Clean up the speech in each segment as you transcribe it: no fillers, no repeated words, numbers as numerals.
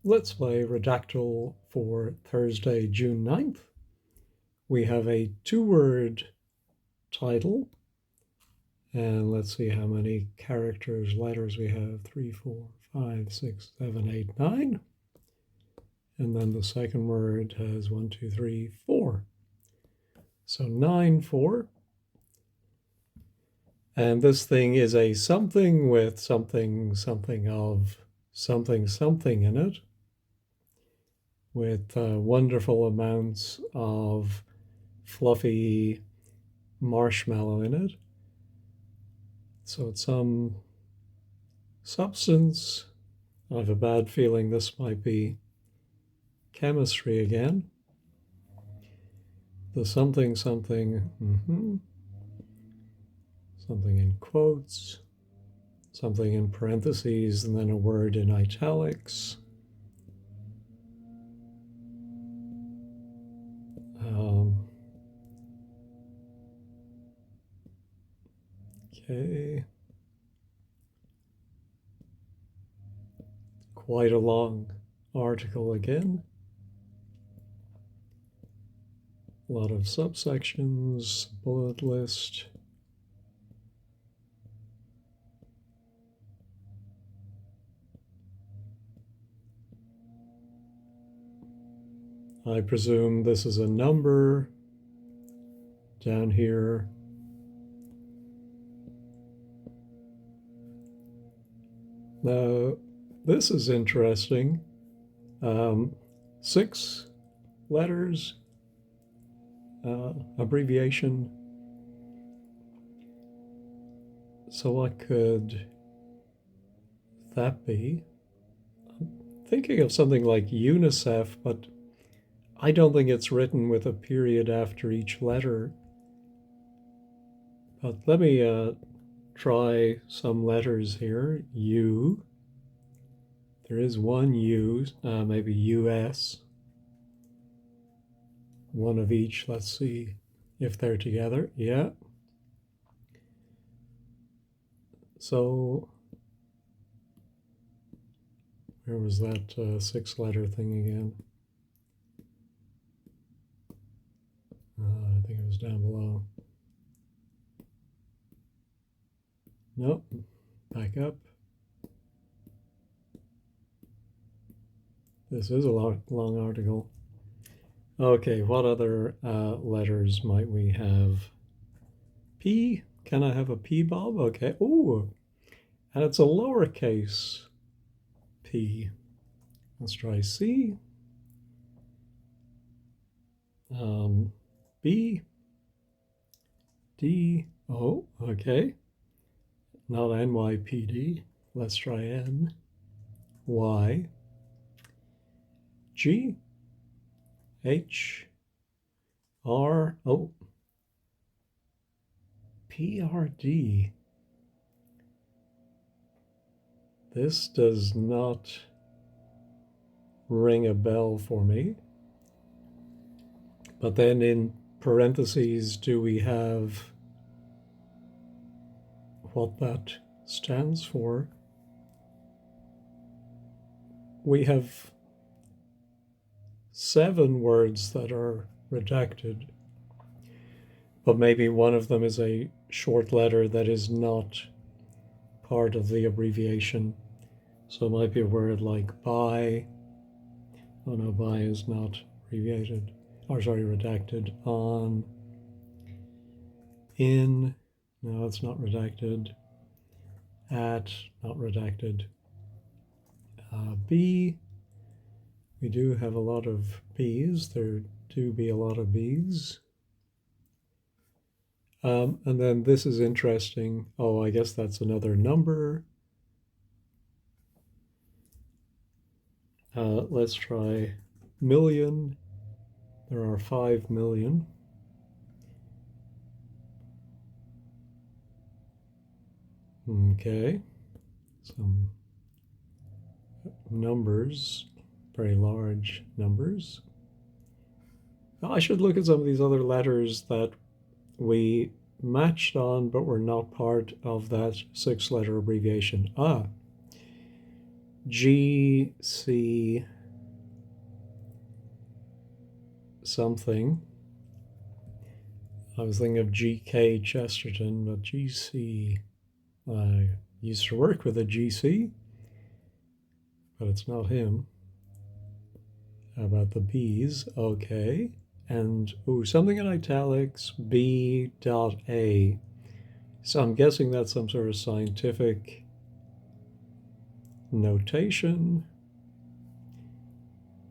Let's play Redactle for Thursday, June 9th. We have a two-word title, and let's see how many characters, letters we have. 3, 4, 5, 6, 7, 8, 9. And then the second word has 1, 2, 3, 4. So 9, 4. And this thing is a something with something, something of something, something in it, with wonderful amounts of fluffy marshmallow in it. So it's some substance. I have a bad feeling this might be chemistry again. The something, something, something in quotes, something in parentheses, and then a word in italics. Okay. Quite a long article again. A lot of subsections, bullet list. I presume this is a number down here. Now, this is interesting. 6 letters, abbreviation. So what could that be? I'm thinking of something like UNICEF, but I don't think it's written with a period after each letter. But let me try some letters here. U. There is one U, maybe US. One of each. Let's see if they're together. Yeah. So where was that 6-letter thing again? I think it was down below. Nope. Back up. This is a long article. Okay, what other letters might we have? P? Can I have a P, Bob? Okay. Oh, and it's a lowercase p. Let's try C. B. D. Oh, okay. Not NYPD. Let's try N. Y. G. H. R. Oh. PRD. This does not ring a bell for me. But then in parentheses, do we have what that stands for? We have 7 words that are redacted, but maybe one of them is a short letter that is not part of the abbreviation. So it might be a word like by. Oh no, by is not abbreviated. Or sorry, redacted. On. In. No, it's not redacted. At. Not redacted. B. We do have a lot of B's. There do be a lot of B's. And then this is interesting. Oh, I guess that's another number. Let's try million. There are 5 million. Okay. Some numbers, very large numbers. I should look at some of these other letters that we matched on but were not part of that 6-letter abbreviation. GC something. I was thinking of GK Chesterton, but GC. I used to work with a GC, but it's not him. How about the B's? Okay. And, ooh, something in italics, B dot A. So I'm guessing that's some sort of scientific notation.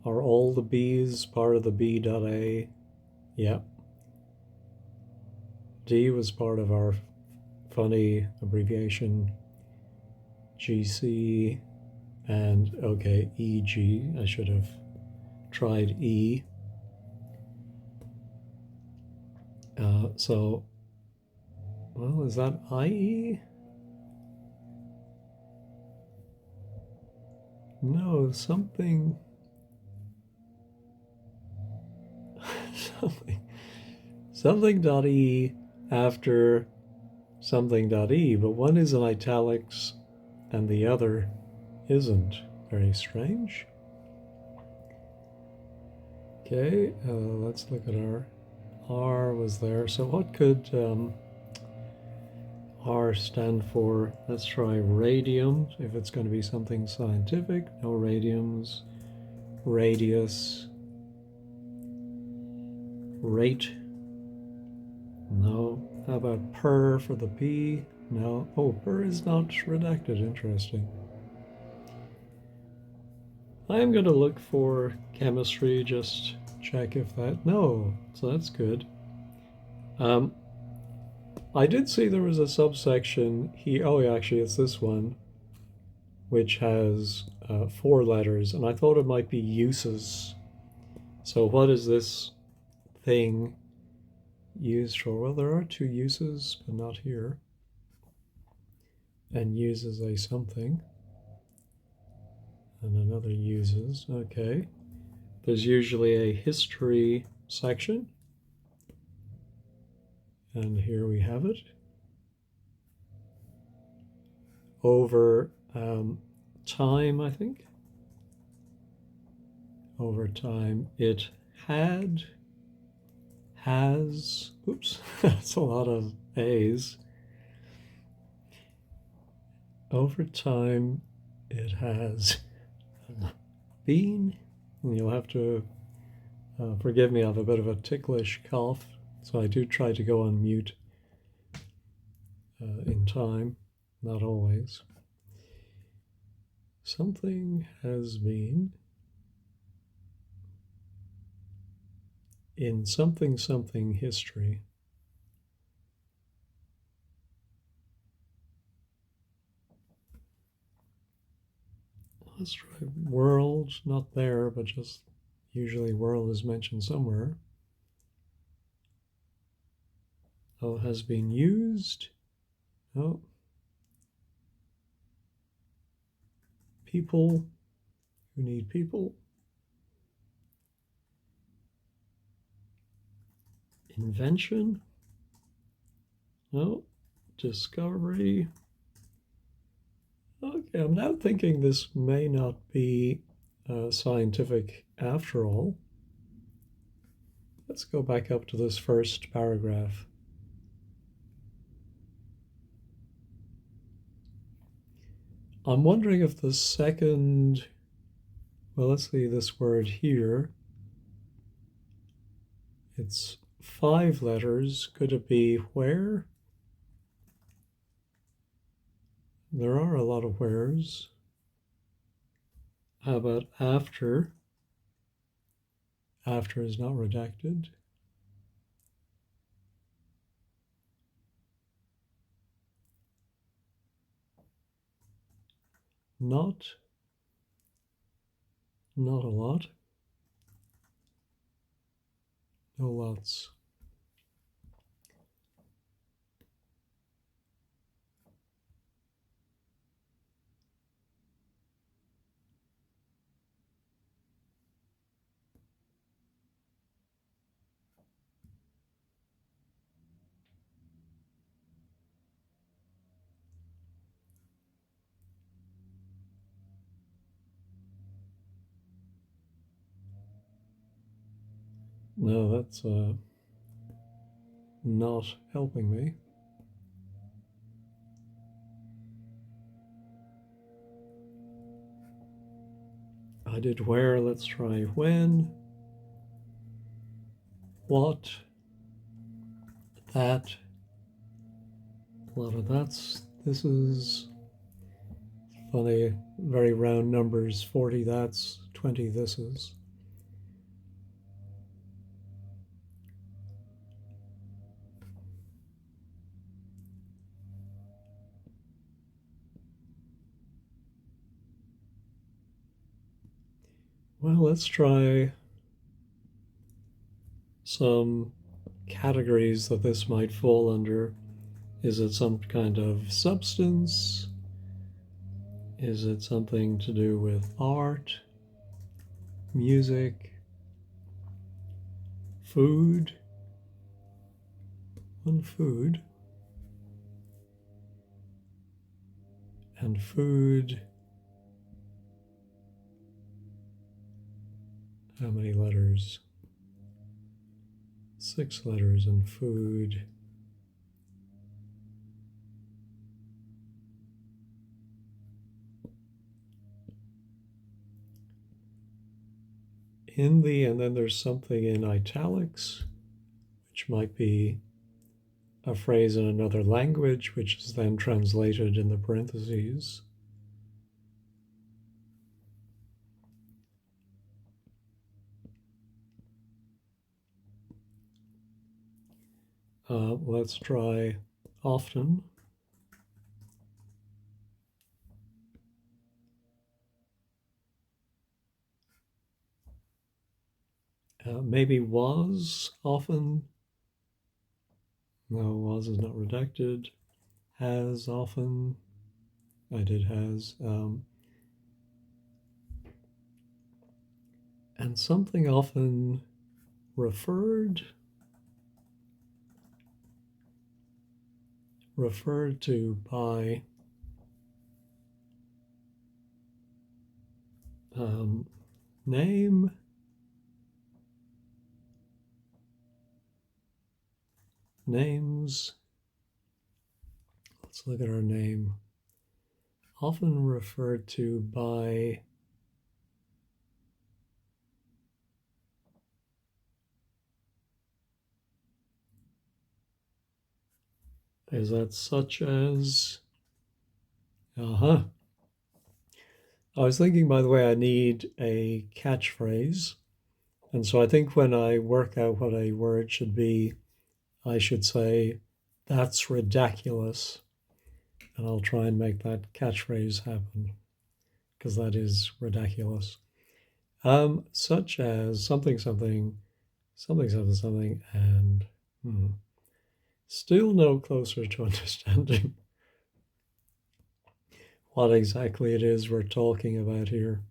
Are all the B's part of the B dot A? Yep. D was part of our funny abbreviation GC, and okay, EG. I should have tried E. So, well, is that IE? No, something, something, something dot E after something dot E, but one is in italics and the other isn't. Very strange. Okay, let's look at our R was there. So what could R stand for? Let's try radium, if it's going to be something scientific. No radiums. Radius. Rate. No. How about per for the P? No. Oh, per is not redacted. Interesting. I am going to look for chemistry, just check if that. No, so that's good. I did see there was a subsection here. Oh, yeah, actually, it's this one, which has 4 letters, and I thought it might be uses. So, what is this thing used for? Well, there are 2 uses, but not here. And uses a something, and another uses. Okay. There's usually a history section, and here we have it. Over time, I think. Over time, it had, has, oops, that's a lot of A's. Over time, it has been, and you'll have to forgive me, I have a bit of a ticklish cough, so I do try to go on mute in time, not always. Something has been in something something history. Let's try world, not there, but just usually world is mentioned somewhere. Oh, has been used. Oh, people who need people. Invention. No, discovery. Okay, I'm now thinking this may not be scientific after all. Let's go back up to this first paragraph. I'm wondering if the second, well, let's see this word here. It's 5 letters. Could it be where? There are a lot of wheres. How about after? After is not redacted. Not a lot. No lots. No, that's not helping me. I did where, let's try when. What, that, a lot of that's. This is funny, very round numbers, 40 that's, 20 this is. Well, let's try some categories that this might fall under. Is it some kind of substance? Is it something to do with art, music, food? One food. And food. How many letters? 6 letters in food. In the, and then there's something in italics, which might be a phrase in another language, which is then translated in the parentheses. Let's try often. Maybe was, often. No, was is not redacted. Has, often. I did has. And something often referred to by name, names. Let's look at our name. Often referred to by is that such as? I was thinking, by the way, I need a catchphrase. And so I think when I work out what a word should be, I should say, that's ridiculous. And I'll try and make that catchphrase happen because that is ridiculous. Such as something, something, something, something, something, and still no closer to understanding what exactly it is we're talking about here.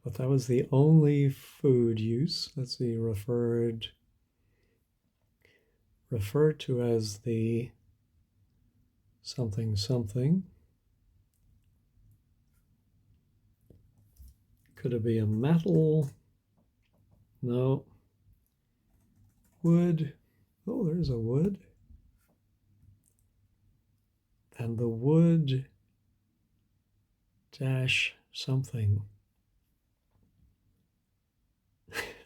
But that was the only food use. Let's see, referred to as the something something. Could it be a metal? No. Wood. Oh, there's a wood. And the wood dash something.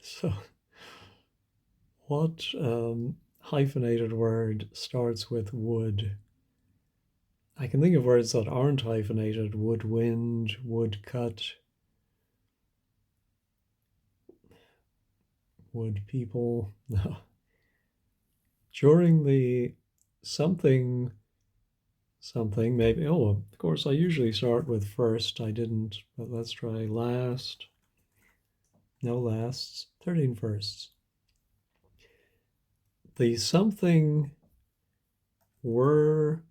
So what hyphenated word starts with wood? I can think of words that aren't hyphenated. Woodwind, woodcut, wood people. No. During the something, maybe. Oh, of course, I usually start with first. I didn't, but let's try last. No lasts. 13 firsts. The something were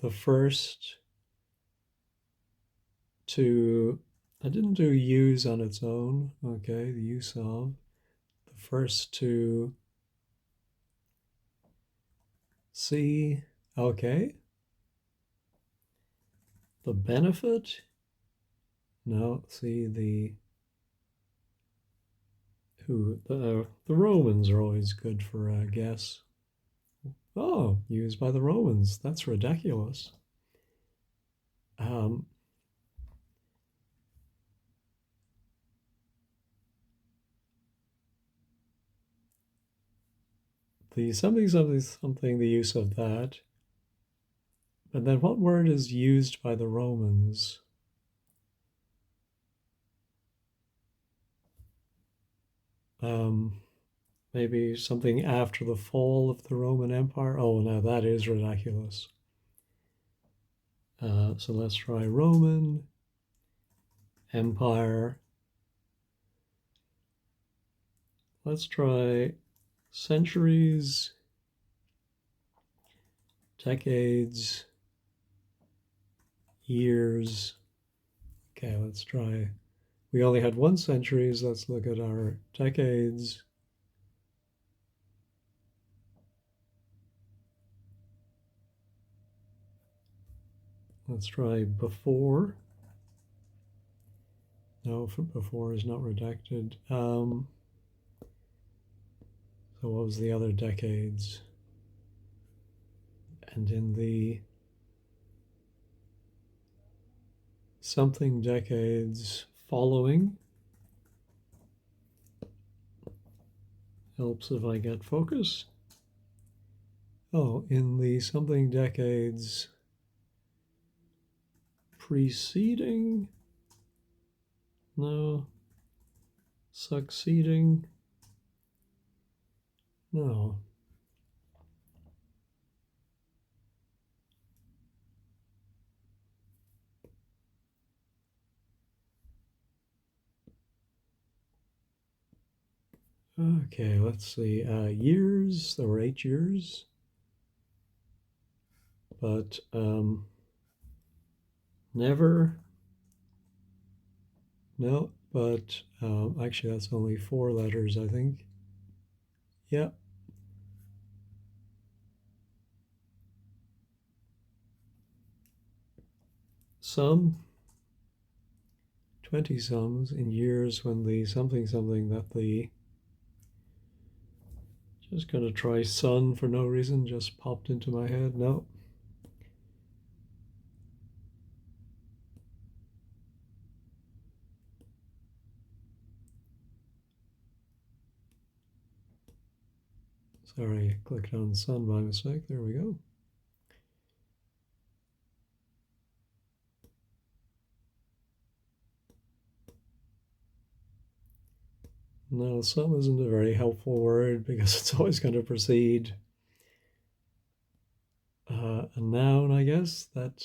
the first to, I didn't do use on its own. Okay, the use of. The first to see. Okay. The benefit. No, see the Who the Romans are always good for a guess. Oh, used by the Romans. That's ridiculous. Um, the something, something, something, the use of that. And then what word is used by the Romans? Maybe something after the fall of the Roman Empire. Oh, no, that is ridiculous. So let's try Roman Empire. Let's try centuries, decades, years. Okay, let's try. We only had one centuries. Let's look at our decades. Let's try before. No, before is not redacted. So what was the other decades? And in the something decades following, helps if I get focus. Oh, in the something decades preceding, no, succeeding, no. Okay, let's see. Years, there were 8 years, but never, no, but actually that's only 4 letters, I think. Yeah. Some, 20 sums in years when the something something that the, just going to try sun for no reason, just popped into my head. No. Sorry, I clicked on sun by mistake. There we go. No, some isn't a very helpful word because it's always going to precede a noun, I guess. That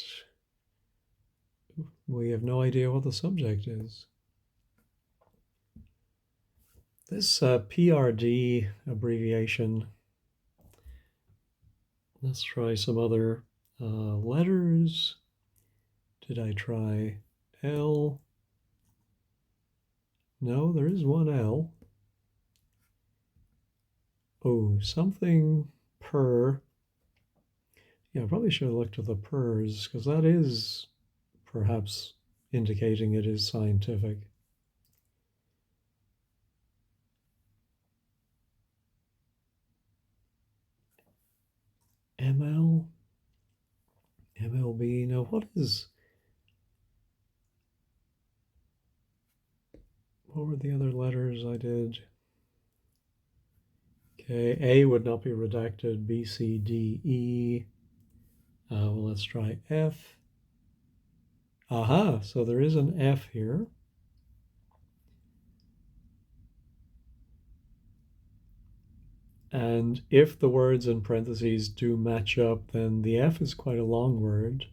we have no idea what the subject is. This PRD abbreviation, let's try some other letters. Did I try L? No, there is one L. Oh, something per. Yeah, I probably should have looked at the pers because that is perhaps indicating it is scientific. ML, MLB. Now, what were the other letters I did? Okay, A would not be redacted. B, C, D, E. Well, let's try F. Aha, so there is an F here. And if the words in parentheses do match up, then the F is quite a long word.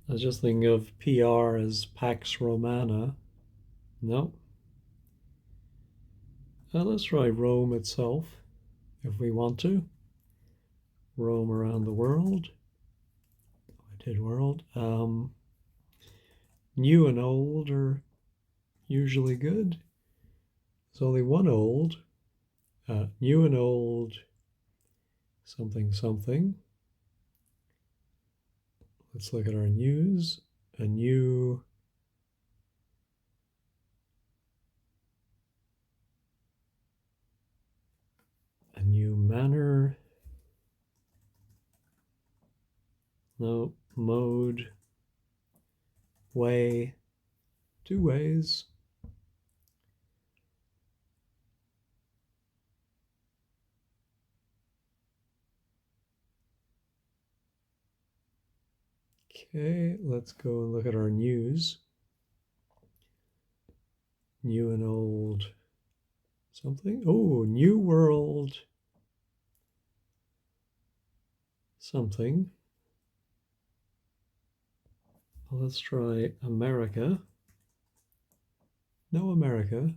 I was just thinking of PR as Pax Romana. No. Let's try Rome itself, if we want to. Rome around the world. I did world. New and old are usually good. There's only one old. New and old, something, something. let's look at our news. A new manner. No, mode, way, 2 ways. Okay, let's go and look at our news. New and old something. Oh, new world something. Well, let's try America. No, America.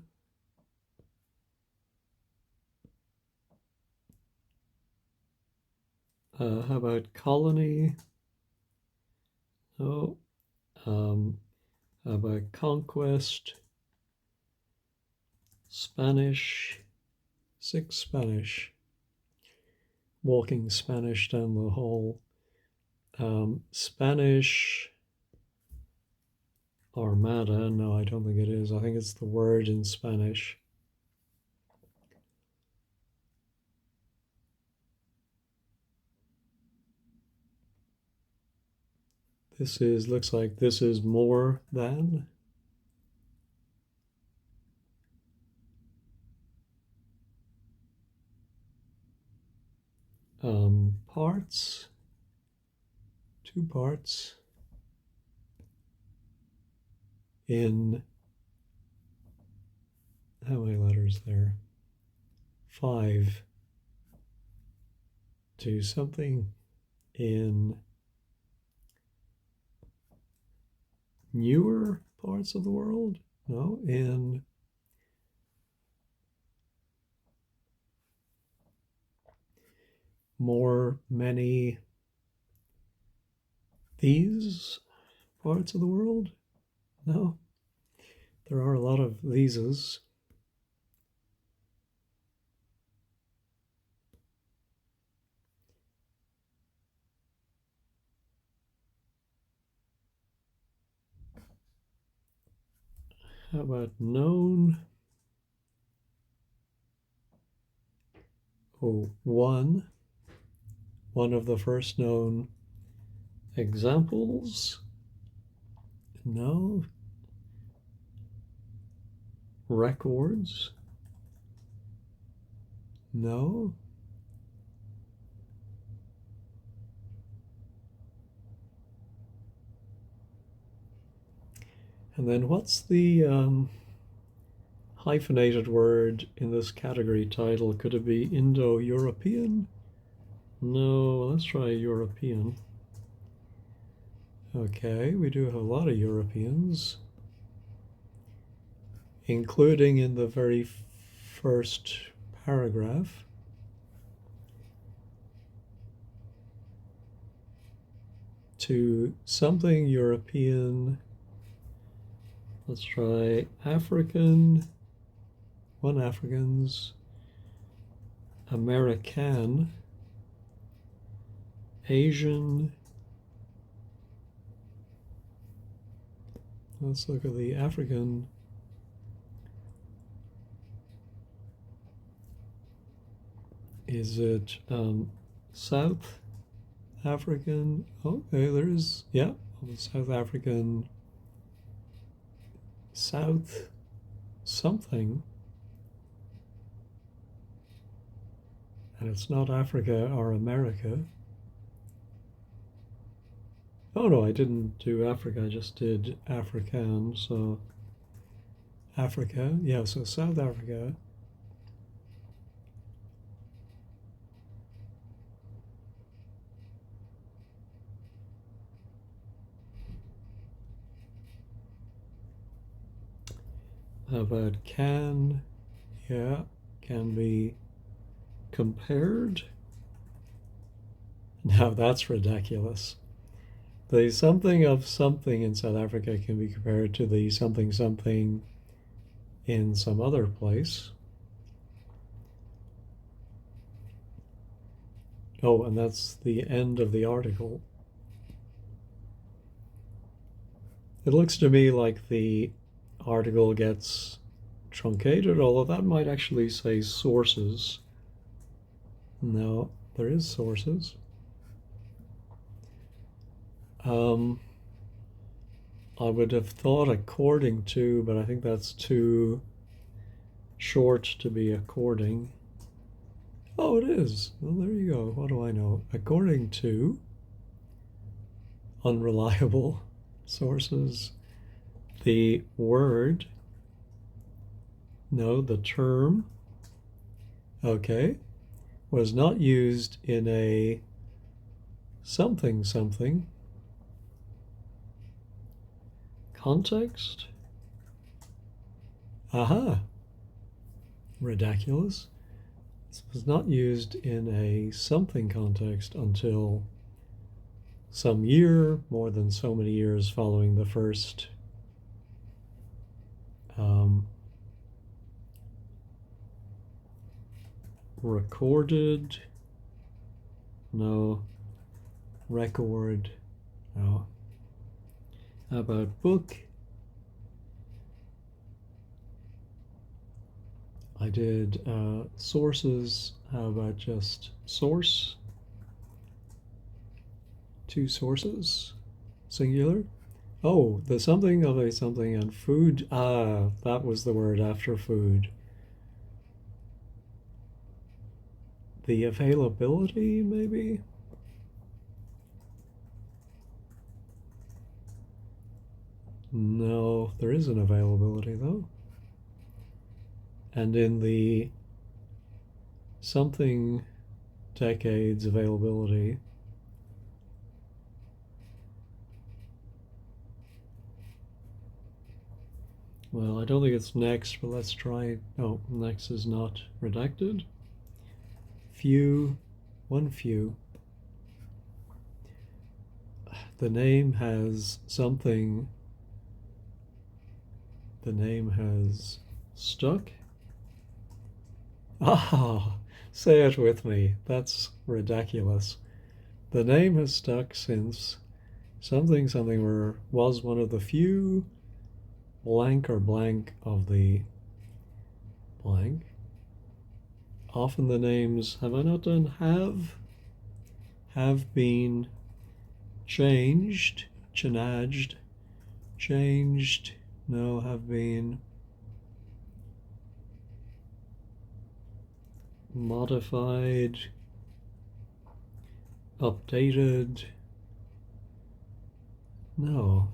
How about colony? No. How about conquest? Spanish. 6 Spanish. Walking Spanish down the hall. Spanish Armada. No, I don't think it is. I think it's the word in Spanish. This is, looks like this is more than. Parts, 2 parts in, how many letters there? 5 to something in newer parts of the world? No, in more, many, these parts of the world? No, there are a lot of theses. How about known? Oh, one of the first known examples? No. Records? No. And then what's the hyphenated word in this category title? Could it be Indo-European? No, let's try European. Okay, we do have a lot of Europeans, including in the very first paragraph. To something European. Let's try African. 1 Africans. American. Asian. Let's look at the African. Is it South African? Okay, there's, yeah, South African. South something. And it's not Africa or America. Oh no, I didn't do Africa, I just did African, so Africa, yeah, so South Africa. How about can? Yeah, can be compared. Now that's ridiculous. The something of something in South Africa can be compared to the something something in some other place. Oh, and that's the end of the article. It looks to me like the article gets truncated, although that might actually say sources. No, there is sources. I would have thought according to, but I think that's too short to be according. Oh, it is. Well, there you go. What do I know? According to unreliable sources, the word, no, the term, okay, was not used in a something something context. Aha, ridiculous. This was not used in a something context until some year, more than so many years following the first recorded, no, record, no. How about book? I did sources. How about just source? Two sources, singular. Oh, the something of a something and food. Ah, that was the word after food. The availability, maybe? No, there is an availability though. And in the something decades availability, well, I don't think it's next, but let's try. Oh, next is not redacted. Few, one few. The name has something. The name has stuck. Ah, say it with me. That's ridiculous. The name has stuck since something something was one of the few blank or blank of the blank. Often the names, have I not done have been changed, changed, changed, no, have been modified, updated, no,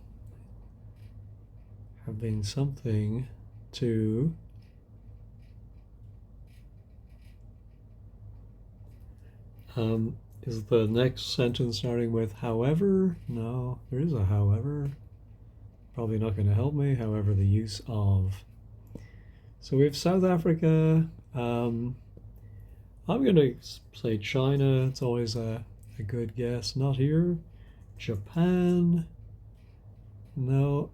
have been something to is the next sentence starting with however? No, there is a however. Probably not going to help me. However, the use of. So we have South Africa. I'm going to say China. It's always a good guess. Not here. Japan. No.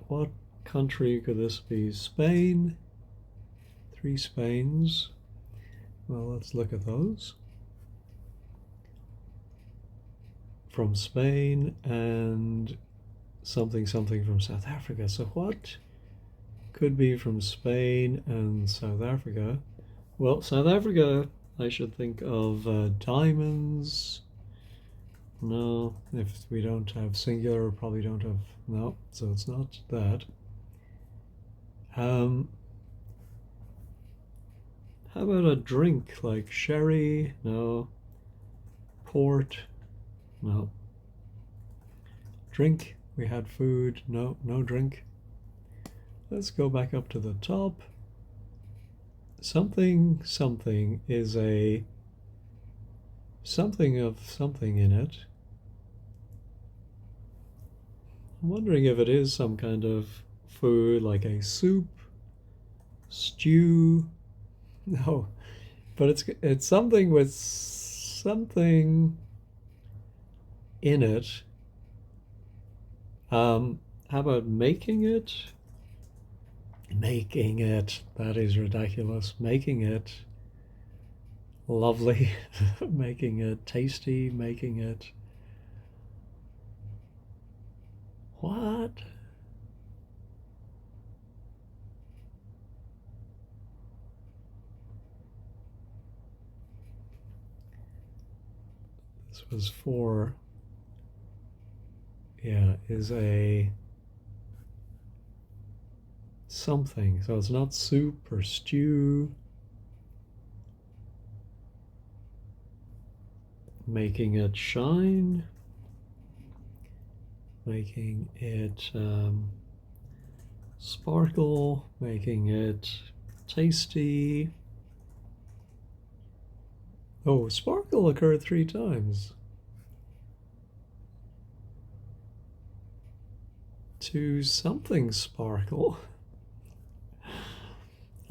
What country could this be? Spain. 3 Spains. Well, let's look at those. From Spain and something something from South Africa. So what could be from Spain and South Africa? Well, South Africa, I should think of diamonds. No, if we don't have singular, we probably don't have, no, so it's not that. How about a drink like sherry? No. Port? No. Drink, we had food. No, no drink. Let's go back up to the top. Something something is a something of something in it. I'm wondering if it is some kind of food like a soup, stew. No, but it's something with something in it. How about making it? Making it. That is ridiculous. Making it lovely. Making it tasty. Making it. What? This was for, yeah, is a something. So it's not soup or stew. Making it shine. Making it sparkle. Making it tasty. Oh, sparkle occurred 3 times. To something sparkle.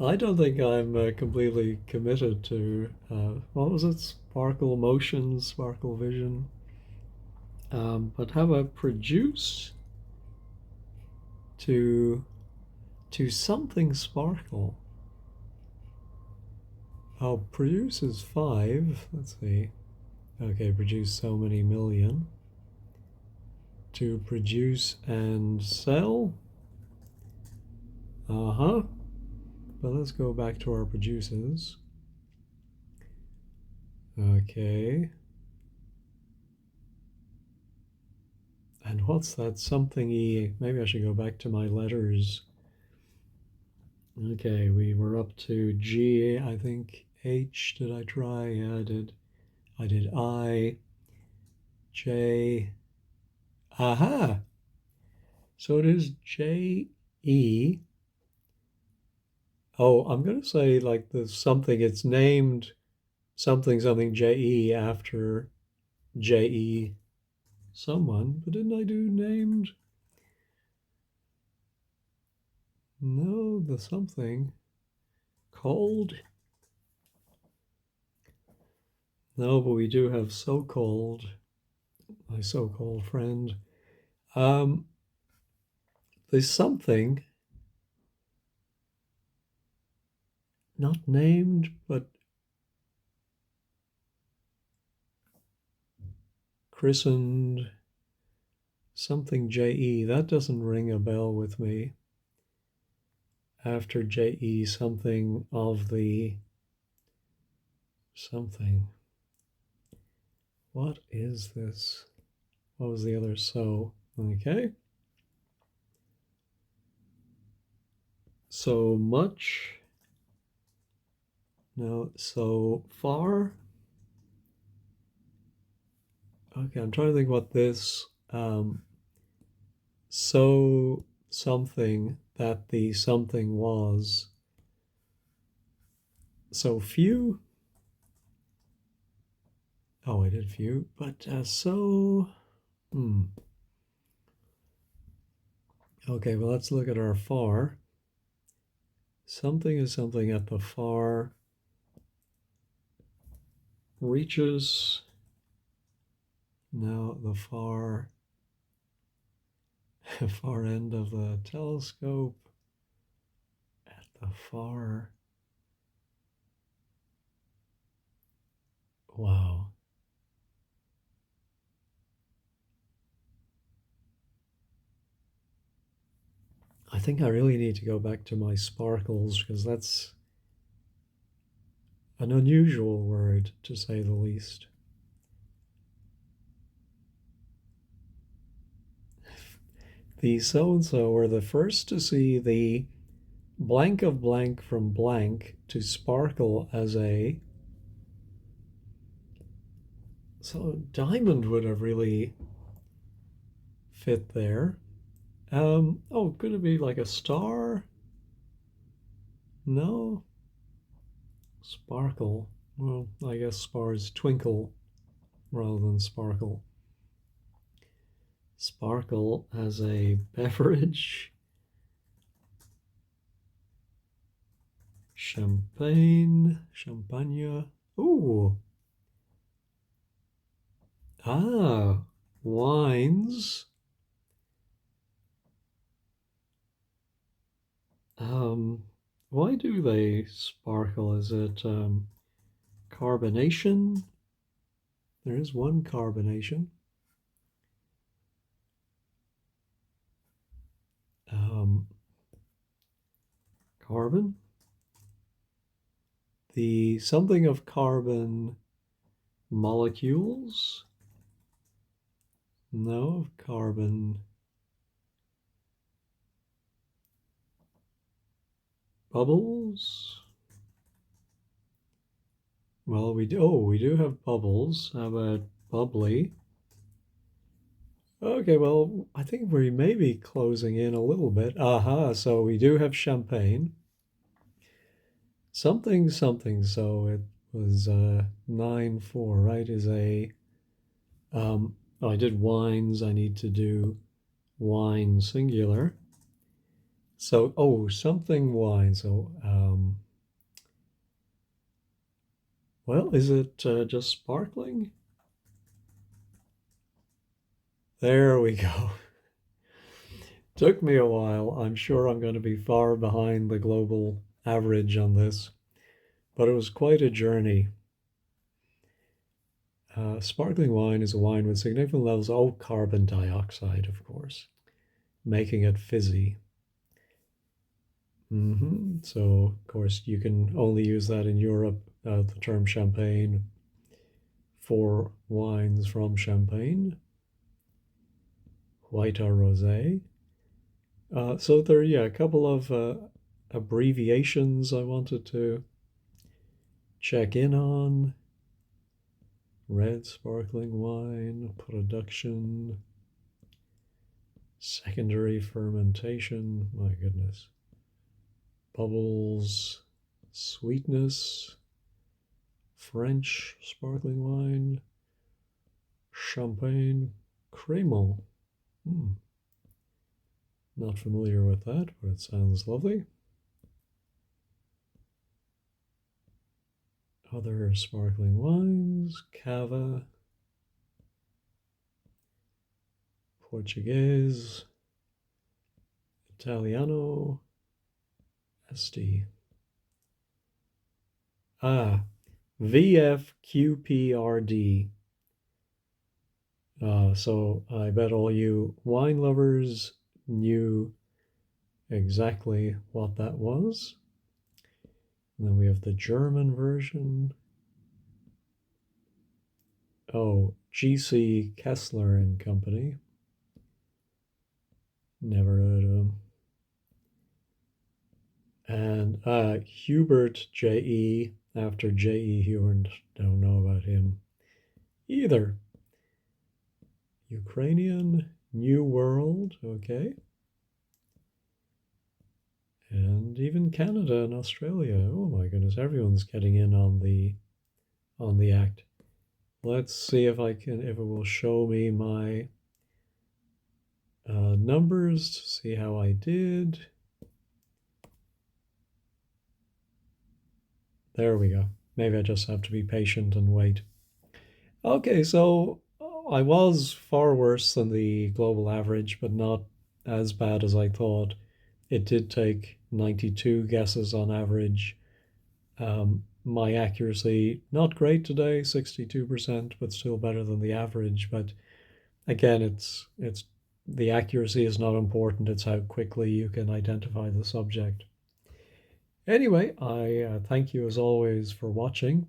I don't think I'm completely committed to, what was it? Sparkle motion, sparkle vision. But how about produce to something sparkle? Oh, produce is 5. Let's see. Okay, produce so many million. To produce and sell. Uh-huh. But let's go back to our produces. Okay. And what's that something-y? Maybe I should go back to my letters. Okay, we were up to G, I think. H, did I try? Yeah, I did. I did I. J. Aha! So it is J, E. Oh, I'm going to say like the something, it's named something, something J, E after J, E someone. But didn't I do named? No, the something. Cold? No, but we do have so-called, my so-called friend. Um, there's something not named, but christened something JE. That doesn't ring a bell with me. After JE, something of the something. What is this? What was the other so? Okay. So much. No, so far. Okay, I'm trying to think what this so something that the something was. So few. Oh, I did few, but so. Okay, well, let's look at our far. Something is something at the far reaches. Now the far far end of the telescope at the far. Wow. I think I really need to go back to my sparkles because that's an unusual word to say the least. The so-and-so were the first to see the blank of blank from blank to sparkle as a. So diamond would have really fit there. Oh, could it be like a star? No. Sparkle. Well, I guess stars twinkle rather than sparkle. Sparkle as a beverage. Champagne. Champagne. Ooh. Ah. Wines. Why do they sparkle? Is it carbonation? There is one carbonation. Carbon. The something of carbon molecules. No, carbon. Bubbles. Well, we do have bubbles. How about bubbly? Okay, well, I think we may be closing in a little bit. Aha, so we do have champagne. Something, something. So it was 9-4, right? Is a, oh, I did wines. I need to do wine singular. So, oh, something wine. So, well, is it just sparkling? There we go. Took me a while. I'm sure I'm going to be far behind the global average on this, but it was quite a journey. Sparkling wine is a wine with significant levels of carbon dioxide, of course, making it fizzy. So, of course, you can only use that in Europe, the term champagne, for wines from Champagne, white or rosé. So there, yeah, a couple of abbreviations I wanted to check in on. Red sparkling wine, production, secondary fermentation, my goodness. Bubbles, sweetness, French sparkling wine, champagne, crémant. Not familiar with that, but it sounds lovely. Other sparkling wines, cava, Portuguese, Italiano, Esti. Ah, VFQPRD. So I bet all you wine lovers knew exactly what that was. And then we have the German version. Oh, GC Kessler and Company. Never heard of him. And Hubert J.E. after J.E. Hubert. Don't know about him either. Ukrainian, New World, okay. And even Canada and Australia. Oh my goodness, everyone's getting in on the act. Let's see if it will show me my numbers to see how I did. There we go. Maybe I just have to be patient and wait. Okay, so I was far worse than the global average, but not as bad as I thought. It did take 92 guesses on average. My accuracy, not great today, 62%, but still better than the average. But again, it's the accuracy is not important. It's how quickly you can identify the subject. Anyway, I thank you as always for watching.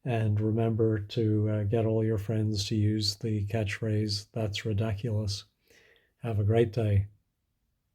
And remember to get all your friends to use the catchphrase, "That's ridiculous." Have a great day.